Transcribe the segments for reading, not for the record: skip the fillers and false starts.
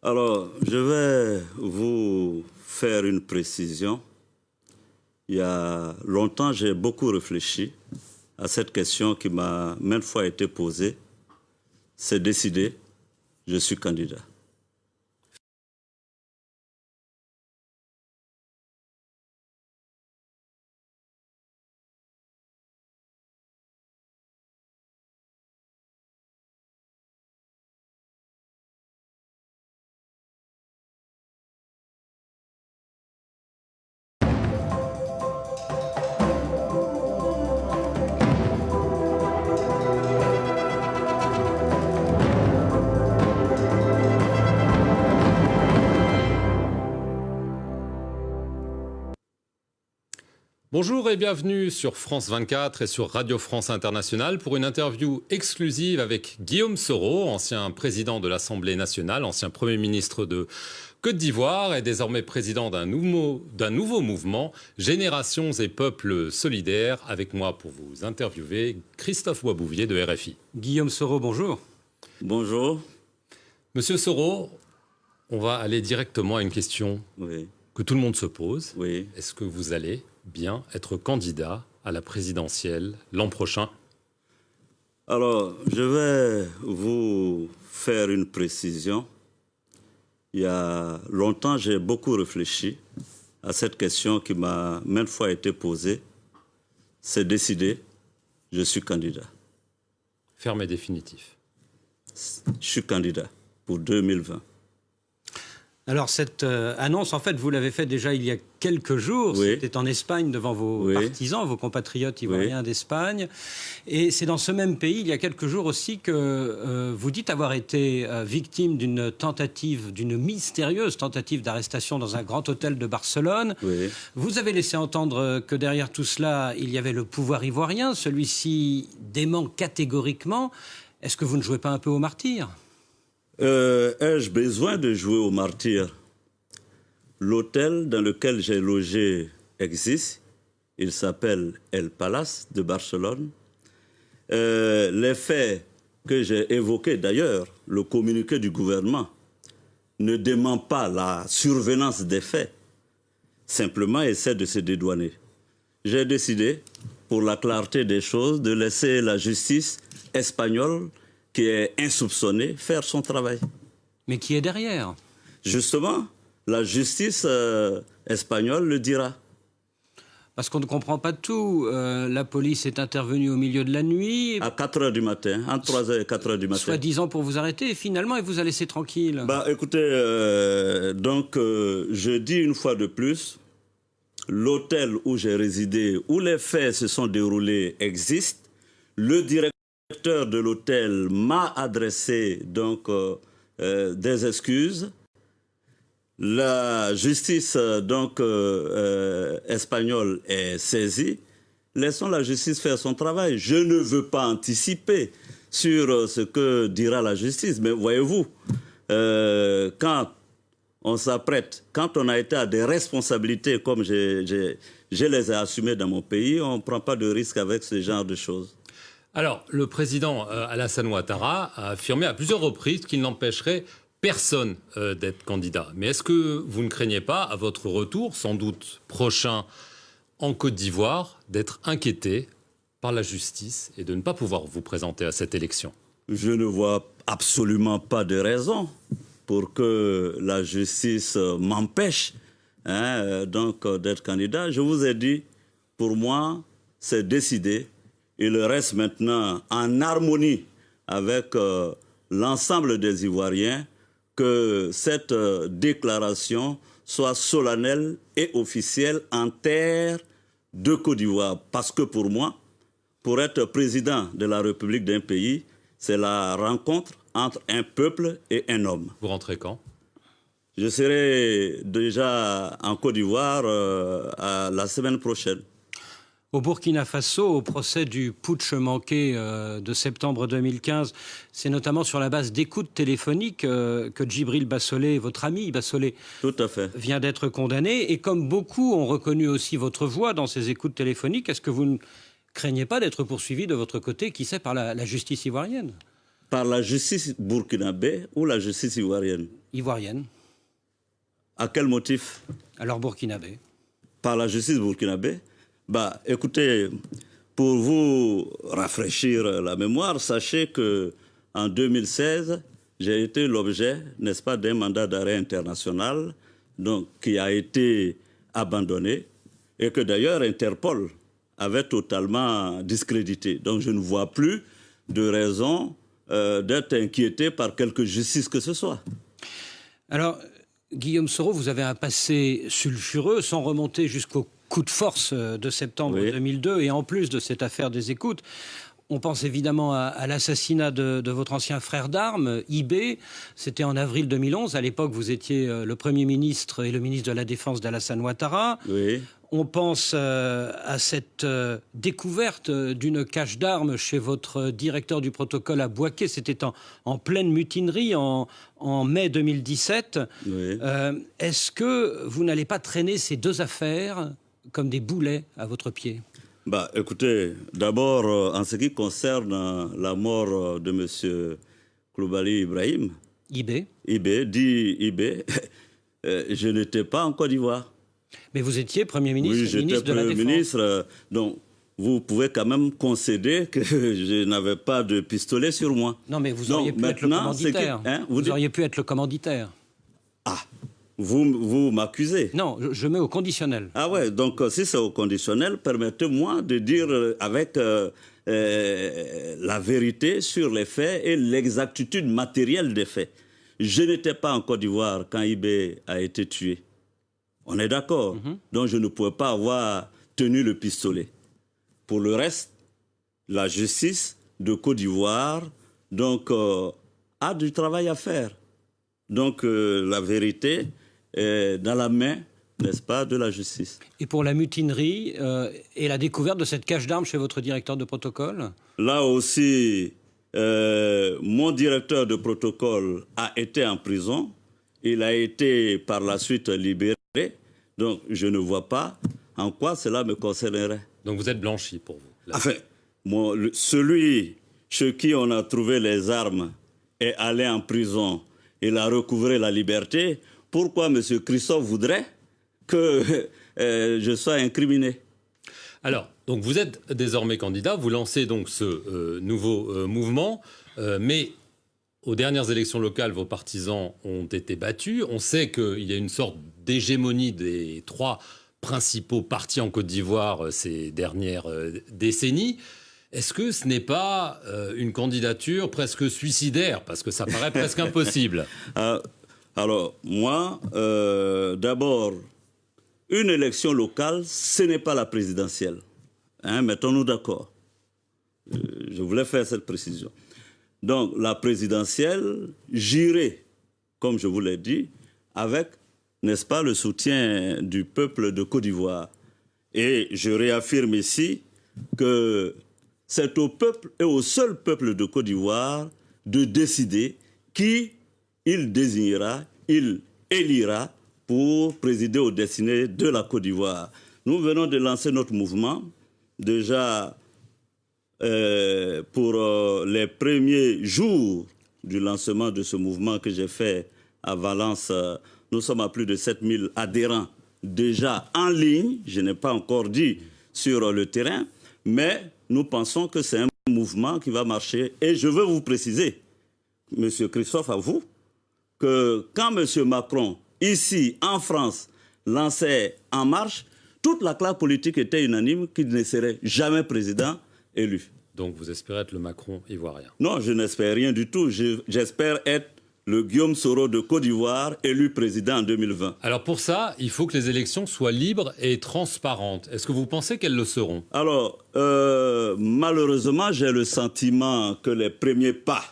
Alors, je vais vous faire une précision. Il y a longtemps, j'ai beaucoup réfléchi à cette question qui m'a maintes fois été posée. C'est décidé, je suis candidat. Bonjour et bienvenue sur France 24 et sur Radio France Internationale pour une interview exclusive avec Guillaume Soro, ancien président de l'Assemblée nationale, ancien Premier ministre de Côte d'Ivoire et désormais président d'un nouveau mouvement, Générations et Peuples Solidaires. Avec moi pour vous interviewer, Christophe Boisbouvier de RFI. Guillaume Soro, bonjour. Bonjour. Monsieur Soro, on va aller directement à une question que tout le monde se pose. Oui. Est-ce que vous allez bien être candidat à la présidentielle l'an prochain? Alors, je vais vous faire une précision. Il y a longtemps, j'ai beaucoup réfléchi à cette question qui m'a maintes fois été posée. C'est décidé, je suis candidat. Ferme et définitif. Je suis candidat pour 2020. Alors cette annonce, en fait, vous l'avez faite déjà il y a quelques jours. Oui. C'était en Espagne devant vos partisans, vos compatriotes ivoiriens d'Espagne. Et c'est dans ce même pays, il y a quelques jours aussi, que vous dites avoir été victime d'une tentative, d'une mystérieuse tentative d'arrestation dans un grand hôtel de Barcelone. Oui. Vous avez laissé entendre que derrière tout cela, il y avait le pouvoir ivoirien. Celui-ci dément catégoriquement. Est-ce que vous ne jouez pas un peu au martyr ? Ai-je besoin de jouer au martyr? L'hôtel dans lequel j'ai logé existe. Il s'appelle El Palace de Barcelone. Les faits que j'ai évoqués, d'ailleurs, le communiqué du gouvernement, ne dément pas la survenance des faits. Simplement, essaie de se dédouaner. J'ai décidé, pour la clarté des choses, de laisser la justice espagnole, qui est insoupçonné, faire son travail. Mais qui est derrière? Justement, la justice espagnole le dira. Parce qu'on ne comprend pas tout. La police est intervenue au milieu de la nuit. À 4 h du matin, entre 3 h et 4 h du matin. Soi-disant pour vous arrêter, et finalement, elle vous a laissé tranquille. Écoutez, je dis une fois de plus, l'hôtel où j'ai résidé, où les faits se sont déroulés, existe. Le directeur de l'hôtel m'a adressé des excuses. La justice espagnole est saisie. Laissons la justice faire son travail. Je ne veux pas anticiper sur ce que dira la justice, mais voyez-vous, quand on s'apprête, quand on a été à des responsabilités comme je les ai assumées dans mon pays, on ne prend pas de risque avec ce genre de choses. Alors, le président Alassane Ouattara a affirmé à plusieurs reprises qu'il n'empêcherait personne d'être candidat. Mais est-ce que vous ne craignez pas, à votre retour, sans doute prochain en Côte d'Ivoire, d'être inquiété par la justice et de ne pas pouvoir vous présenter à cette élection? Je ne vois absolument pas de raison pour que la justice m'empêche d'être candidat. Je vous ai dit, pour moi, c'est décidé. Il reste maintenant en harmonie avec l'ensemble des Ivoiriens que cette déclaration soit solennelle et officielle en terre de Côte d'Ivoire. Parce que pour moi, pour être président de la République d'un pays, c'est la rencontre entre un peuple et un homme. Vous rentrez quand? Je serai déjà en Côte d'Ivoire la semaine prochaine. Au Burkina Faso, au procès du putsch manqué de septembre 2015, c'est notamment sur la base d'écoutes téléphoniques que Djibril Bassolé, votre ami Bassolé, tout à fait, vient d'être condamné. Et comme beaucoup ont reconnu aussi votre voix dans ces écoutes téléphoniques, est-ce que vous ne craignez pas d'être poursuivi de votre côté, qui sait, par la justice ivoirienne? Par la justice burkinabé ou la justice ivoirienne? Ivoirienne. À quel motif? Alors burkinabé. Par la justice burkinabé? Bah, écoutez, pour vous rafraîchir la mémoire, sachez que en 2016, j'ai été l'objet, n'est-ce pas, d'un mandat d'arrêt international, donc qui a été abandonné et que d'ailleurs Interpol avait totalement discrédité. Donc je ne vois plus de raison d'être inquiété par quelque justice que ce soit. Alors, Guillaume Soro, vous avez un passé sulfureux, sans remonter jusqu'au coup de force de septembre 2002, et en plus de cette affaire des écoutes, on pense évidemment à l'assassinat de votre ancien frère d'armes, Ibé. C'était en avril 2011. À l'époque, vous étiez le Premier ministre et le ministre de la Défense d'Alassane Ouattara. Oui. On pense à cette découverte d'une cache d'armes chez votre directeur du protocole à Bouaké. C'était en pleine mutinerie en mai 2017. Oui. Est-ce que vous n'allez pas traîner ces deux affaires comme des boulets à votre pied? Bah, écoutez, d'abord, en ce qui concerne la mort de M. Koulibaly Ibrahim, Ibé, je n'étais pas en Côte d'Ivoire. Mais vous étiez Premier ministre, oui, ministre de la Défense. Ministre, donc vous pouvez quand même concéder que je n'avais pas de pistolet sur moi. Non, mais vous auriez pu être le commanditaire. Vous auriez pu être le commanditaire. Ah, vous m'accusez. Non, je mets au conditionnel. Ah ouais, donc si c'est au conditionnel, permettez-moi de dire avec la vérité sur les faits et l'exactitude matérielle des faits. Je n'étais pas en Côte d'Ivoire quand Ibé a été tué. On est d'accord. Donc je ne pouvais pas avoir tenu le pistolet. Pour le reste, la justice de Côte d'Ivoire donc a du travail à faire. Donc la vérité est dans la main, n'est-ce pas, de la justice. Et pour la mutinerie et la découverte de cette cache d'armes chez votre directeur de protocole? Là aussi, mon directeur de protocole a été en prison. Il a été par la suite libéré. Donc, je ne vois pas en quoi cela me concernerait. Donc, vous êtes blanchi pour vous? Enfin, celui chez qui on a trouvé les armes est allé en prison. Il a recouvré la liberté. Pourquoi M. Christophe voudrait que je sois incriminé? Alors, donc vous êtes désormais candidat. Vous lancez donc ce nouveau mouvement. Mais aux dernières élections locales, vos partisans ont été battus. On sait qu'il y a une sorte d'hégémonie des trois principaux partis en Côte d'Ivoire ces dernières décennies. Est-ce que ce n'est pas une candidature presque suicidaire? Parce que ça paraît presque impossible. Alors, moi, d'abord, une élection locale, ce n'est pas la présidentielle. Hein, mettons-nous d'accord. Je voulais faire cette précision. Donc, la présidentielle, j'irai, comme je vous l'ai dit, avec, n'est-ce pas, le soutien du peuple de Côte d'Ivoire. Et je réaffirme ici que c'est au peuple et au seul peuple de Côte d'Ivoire de décider qui il désignera, il élira pour présider aux destinées de la Côte d'Ivoire. Nous venons de lancer notre mouvement. Déjà, pour les premiers jours du lancement de ce mouvement que j'ai fait à Valence, nous sommes à plus de 7000 adhérents déjà en ligne. Je n'ai pas encore dit sur le terrain, mais nous pensons que c'est un mouvement qui va marcher. Et je veux vous préciser, M. Christophe, à vous, que quand M. Macron, ici en France, lançait En Marche, toute la classe politique était unanime qu'il ne serait jamais président élu. Donc vous espérez être le Macron ivoirien? Non, je n'espère rien du tout. J'espère être le Guillaume Soro de Côte d'Ivoire, élu président en 2020. Alors pour ça, il faut que les élections soient libres et transparentes. Est-ce que vous pensez qu'elles le seront? Alors, malheureusement, j'ai le sentiment que les premiers pas,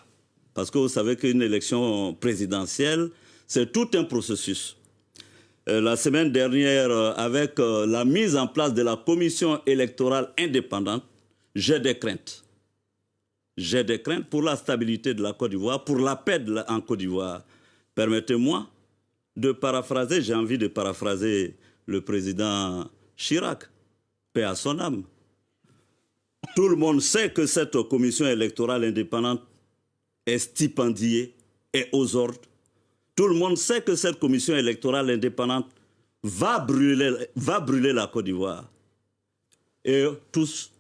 parce que vous savez qu'une élection présidentielle, c'est tout un processus. La semaine dernière, avec la mise en place de la commission électorale indépendante, j'ai des craintes. J'ai des craintes pour la stabilité de la Côte d'Ivoire, pour la paix en Côte d'Ivoire. Permettez-moi de paraphraser, j'ai envie de paraphraser le président Chirac, paix à son âme. Tout le monde sait que cette commission électorale indépendante est stipendié, est aux ordres. Tout le monde sait que cette commission électorale indépendante va brûler la Côte d'Ivoire. Et tous,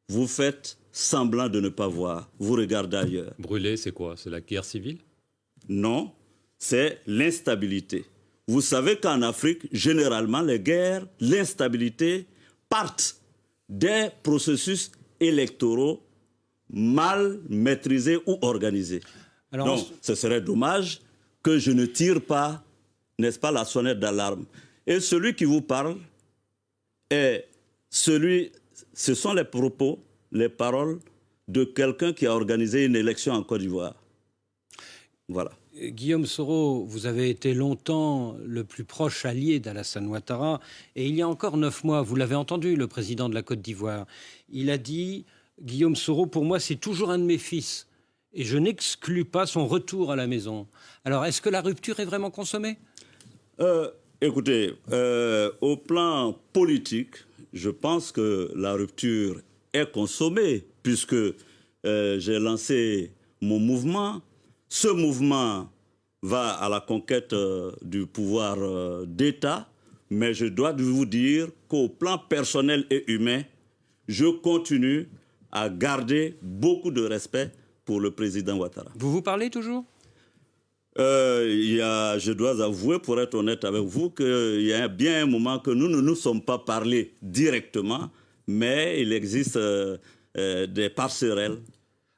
vous faites semblant de ne pas voir. Vous regardez ailleurs. Brûler, c'est quoi? C'est la guerre civile? Non, c'est l'instabilité. Vous savez qu'en Afrique, généralement, les guerres, l'instabilité partent des processus électoraux mal maîtrisés ou organisés. Alors, donc, ce serait dommage que je ne tire pas, n'est-ce pas, la sonnette d'alarme. Et celui qui vous parle ce sont les propos, les paroles de quelqu'un qui a organisé une élection en Côte d'Ivoire. Voilà. Guillaume Soro, vous avez été longtemps le plus proche allié d'Alassane Ouattara. Et il y a encore 9 mois, vous l'avez entendu, le président de la Côte d'Ivoire, il a dit « Guillaume Soro, pour moi, c'est toujours un de mes fils. Et je n'exclus pas son retour à la maison. » Alors, est-ce que la rupture est vraiment consommée? Écoutez, au plan politique, je pense que la rupture est consommée, puisque j'ai lancé mon mouvement. Ce mouvement va à la conquête du pouvoir d'État, mais je dois vous dire qu'au plan personnel et humain, je continue à garder beaucoup de respect pour le président Ouattara. Vous vous parlez toujours? Je dois avouer, pour être honnête avec vous, qu'il y a bien un moment que nous ne nous sommes pas parlé directement, mais il existe des passerelles.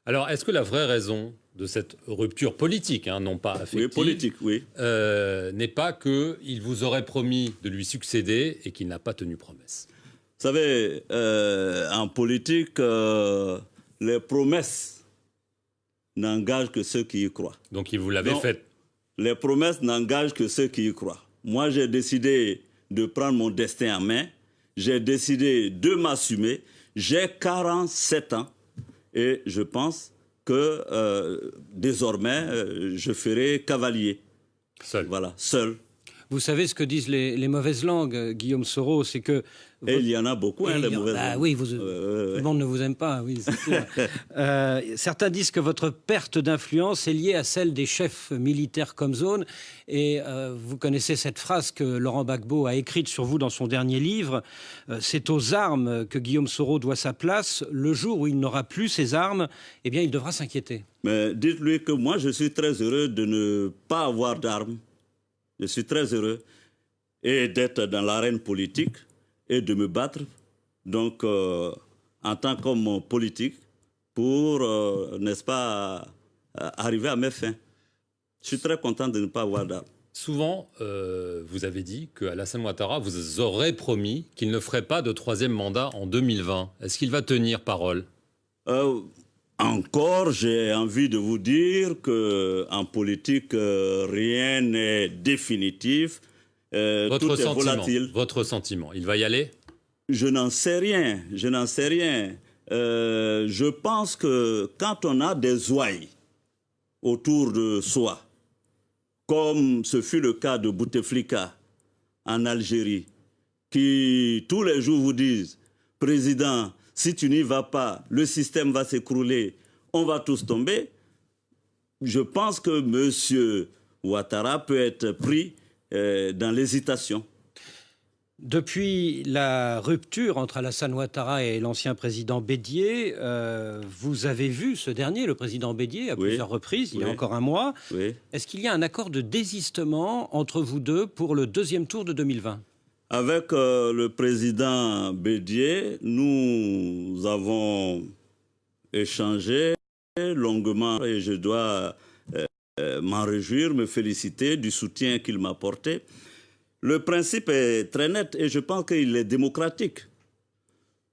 Alors, est-ce que la vraie raison de cette rupture politique, non pas affective, oui, politique, oui, n'est pas qu'il vous aurait promis de lui succéder et qu'il n'a pas tenu promesse? Vous savez, en politique, les promesses n'engagent que ceux qui y croient. Donc, il vous l'avait faite? Les promesses n'engagent que ceux qui y croient. Moi, j'ai décidé de prendre mon destin en main. J'ai décidé de m'assumer. J'ai 47 ans et je pense que désormais, je ferai cavalier. Seul? Voilà, seul. Vous savez ce que disent les mauvaises langues, Guillaume Soro, c'est que... Et il y en a beaucoup, les mauvaises langues. Oui, tout le monde ne vous aime pas, oui, c'est sûr. Certains disent que votre perte d'influence est liée à celle des chefs militaires comme zone. Et vous connaissez cette phrase que Laurent Gbagbo a écrite sur vous dans son dernier livre. C'est aux armes que Guillaume Soro doit sa place. Le jour où il n'aura plus ses armes, eh bien, il devra s'inquiéter. Mais dites-lui que moi, je suis très heureux de ne pas avoir d'armes. Je suis très heureux et d'être dans l'arène politique et de me battre, donc en tant qu'homme politique, pour, n'est-ce pas, arriver à mes fins. Je suis très content de ne pas avoir d'armes. Souvent, vous avez dit qu'Alassane Ouattara vous aurait promis qu'il ne ferait pas de 3e mandat en 2020. Est-ce qu'il va tenir parole? Encore, j'ai envie de vous dire qu'en politique, rien n'est définitif. Tout est volatile. Votre sentiment, il va y aller? Je n'en sais rien, je n'en sais rien. Je pense que quand on a des ouailles autour de soi, comme ce fut le cas de Bouteflika en Algérie, qui tous les jours vous disent « Président, si tu n'y vas pas, le système va s'écrouler, on va tous tomber », je pense que M. Ouattara peut être pris dans l'hésitation. Depuis la rupture entre Alassane Ouattara et l'ancien président Bédié, vous avez vu ce dernier, le président Bédié, à plusieurs reprises, il y a encore un mois. Oui. Est-ce qu'il y a un accord de désistement entre vous deux pour le 2e tour de 2020 ? Avec le président Bédié, nous avons échangé longuement et je dois m'en réjouir, me féliciter du soutien qu'il m'a apporté. Le principe est très net et je pense qu'il est démocratique.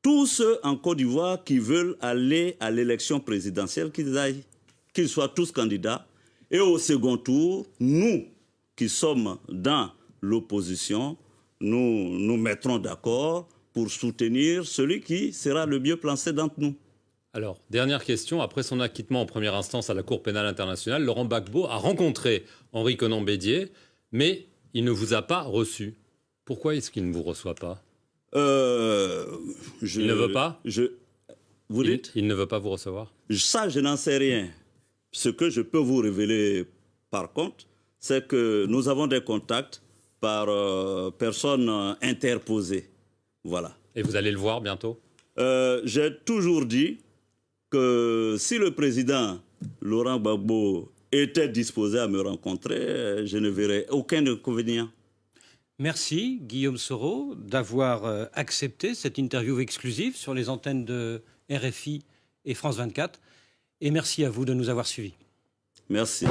Tous ceux en Côte d'Ivoire qui veulent aller à l'élection présidentielle, qu'ils aillent, qu'ils soient tous candidats. Et au second tour, nous qui sommes dans l'opposition, nous nous mettrons d'accord pour soutenir celui qui sera le mieux placé d'entre nous. Alors, dernière question. Après son acquittement en première instance à la Cour pénale internationale, Laurent Gbagbo a rencontré Henri Konan Bédié, mais il ne vous a pas reçu. Pourquoi est-ce qu'il ne vous reçoit pas? Il ne veut pas? Vous dites? Il ne veut pas vous recevoir? Ça, je n'en sais rien. Ce que je peux vous révéler, par contre, c'est que nous avons des contacts par personnes interposées. Voilà. Et vous allez le voir bientôt? J'ai toujours dit que si le président Laurent Gbagbo était disposé à me rencontrer, je ne verrais aucun inconvénient. Merci Guillaume Soro d'avoir accepté cette interview exclusive sur les antennes de RFI et France 24. Et merci à vous de nous avoir suivis. Merci.